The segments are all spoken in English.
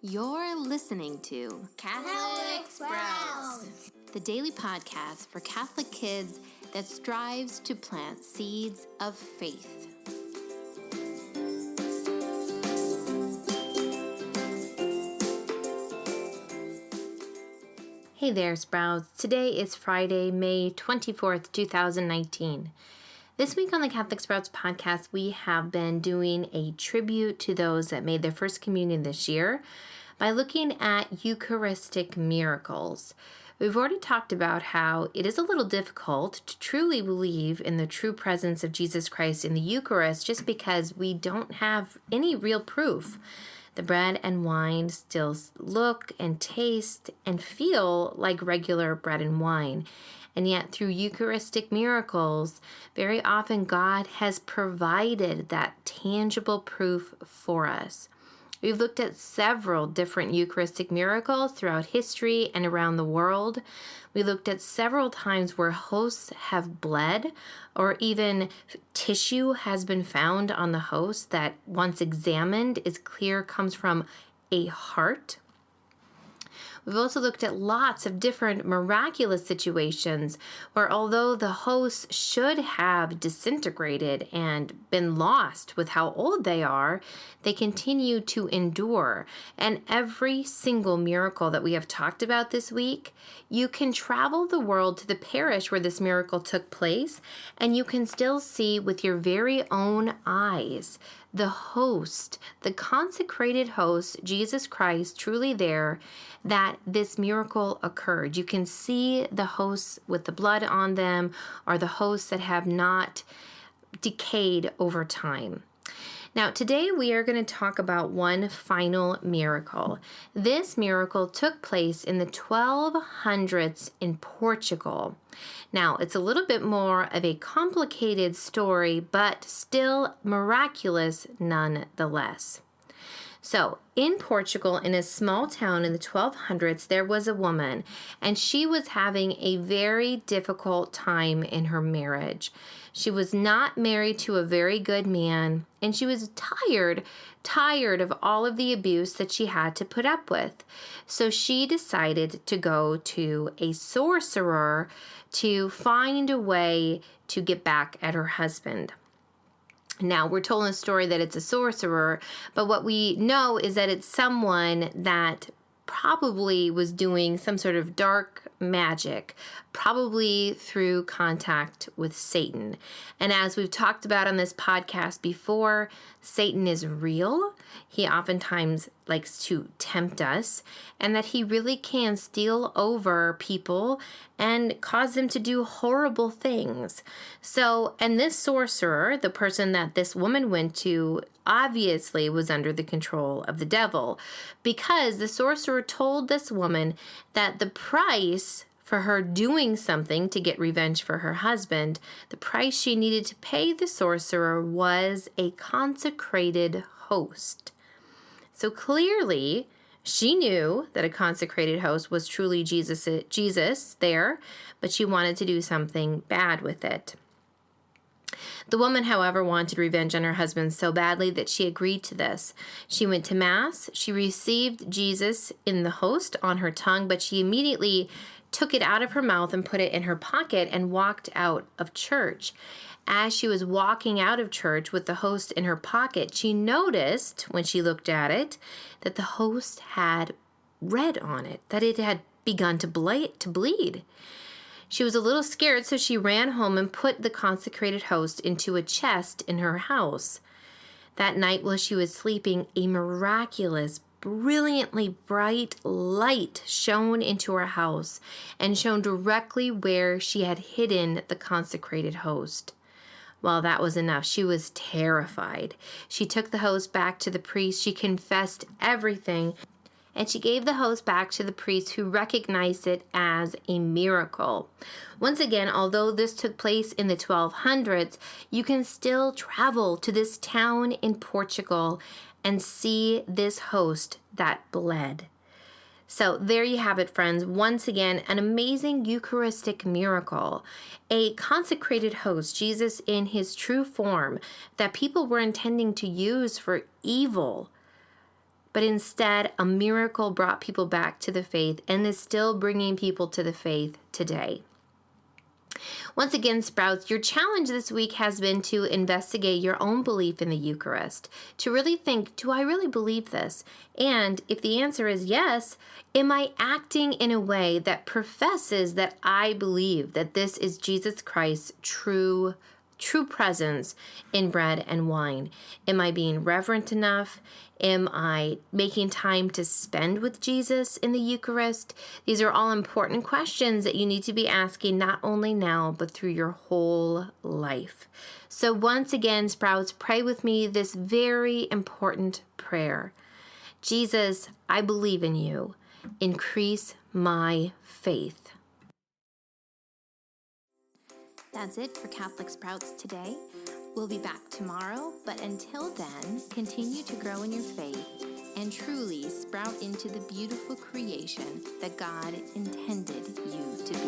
You're listening to Catholic Sprouts, the daily podcast for Catholic kids that strives to plant seeds of faith. Hey there, Sprouts. Today is Friday, May 24th, 2019. This week on the Catholic Sprouts podcast, we have been doing a tribute to those that made their first communion this year by looking at Eucharistic miracles. We've already talked about how it is a little difficult to truly believe in the true presence of Jesus Christ in the Eucharist just because we don't have any real proof. The bread and wine still look and taste and feel like regular bread and wine. And yet through Eucharistic miracles, very often God has provided that tangible proof for us. We've looked at several different Eucharistic miracles throughout history and around the world. We looked at several times where hosts have bled, or even tissue has been found on the host that, once examined, is clear comes from a heart. We've also looked at lots of different miraculous situations where, although the hosts should have disintegrated and been lost with how old they are, they continue to endure. And every single miracle that we have talked about this week, you can travel the world to the parish where this miracle took place, and you can still see with your very own eyes the host, the consecrated host, Jesus Christ, truly there, that this miracle occurred. You can see the hosts with the blood on them, or the hosts that have not decayed over time. Now, today we are going to talk about one final miracle. This miracle took place in the 1200s in Portugal. Now, it's a little bit more of a complicated story, but still miraculous nonetheless. So, in Portugal, in a small town in the 1200s, there was a woman, and she was having a very difficult time in her marriage. She was not married to a very good man, and she was tired of all of the abuse that she had to put up with. So she decided to go to a sorcerer to find a way to get back at her husband. Now, we're told in the story that it's a sorcerer, but what we know is that it's someone that probably was doing some sort of dark magic, probably through contact with Satan. And as we've talked about on this podcast before, Satan is real. He oftentimes likes to tempt us, and that he really can steal over people and cause them to do horrible things. So, and this sorcerer, the person that this woman went to, obviously was under the control of the devil, because the sorcerer told this woman that the price for her doing something to get revenge for her husband, the price she needed to pay the sorcerer was a consecrated host. So clearly, she knew that a consecrated host was truly Jesus there, but she wanted to do something bad with it. The woman, however, wanted revenge on her husband so badly that she agreed to this. She went to Mass. She received Jesus in the host on her tongue, but she immediately took it out of her mouth and put it in her pocket and walked out of church. As she was walking out of church with the host in her pocket, she noticed, when she looked at it, that the host had red on it, that it had begun to bleed. She was a little scared, so she ran home and put the consecrated host into a chest in her house. That night, while she was sleeping, a miraculous, brilliantly bright light shone into her house and shone directly where she had hidden the consecrated host. Well, that was enough. She was terrified. She took the host back to the priest. She confessed everything, and she gave the host back to the priest, who recognized it as a miracle. Once again, although this took place in the 1200s, you can still travel to this town in Portugal and see this host that bled. So there you have it, friends. Once again, an amazing Eucharistic miracle, a consecrated host, Jesus in his true form, that people were intending to use for evil, but instead a miracle brought people back to the faith and is still bringing people to the faith today. Once again, Sprouts, your challenge this week has been to investigate your own belief in the Eucharist, to really think, do I really believe this? And if the answer is yes, am I acting in a way that professes that I believe that this is Jesus Christ's true presence in bread and wine? Am I being reverent enough? Am I making time to spend with Jesus in the Eucharist? These are all important questions that you need to be asking not only now, but through your whole life. So once again, Sprouts, pray with me this very important prayer. Jesus, I believe in you. Increase my faith. That's it for Catholic Sprouts today. We'll be back tomorrow, but until then, continue to grow in your faith and truly sprout into the beautiful creation that God intended you to be.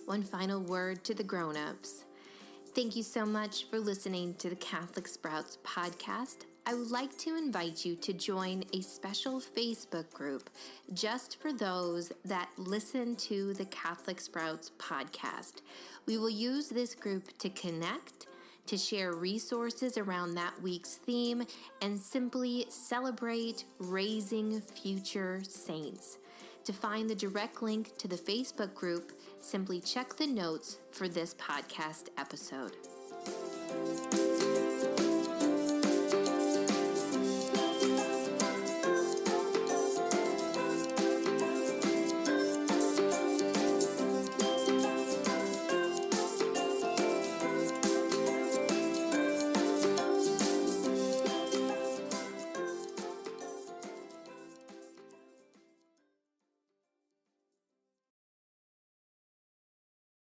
One final word to the grown-ups. Thank you so much for listening to the Catholic Sprouts podcast. I would like to invite you to join a special Facebook group just for those that listen to the Catholic Sprouts podcast. We will use this group to connect, to share resources around that week's theme, and simply celebrate raising future saints. To find the direct link to the Facebook group, simply check the notes for this podcast episode.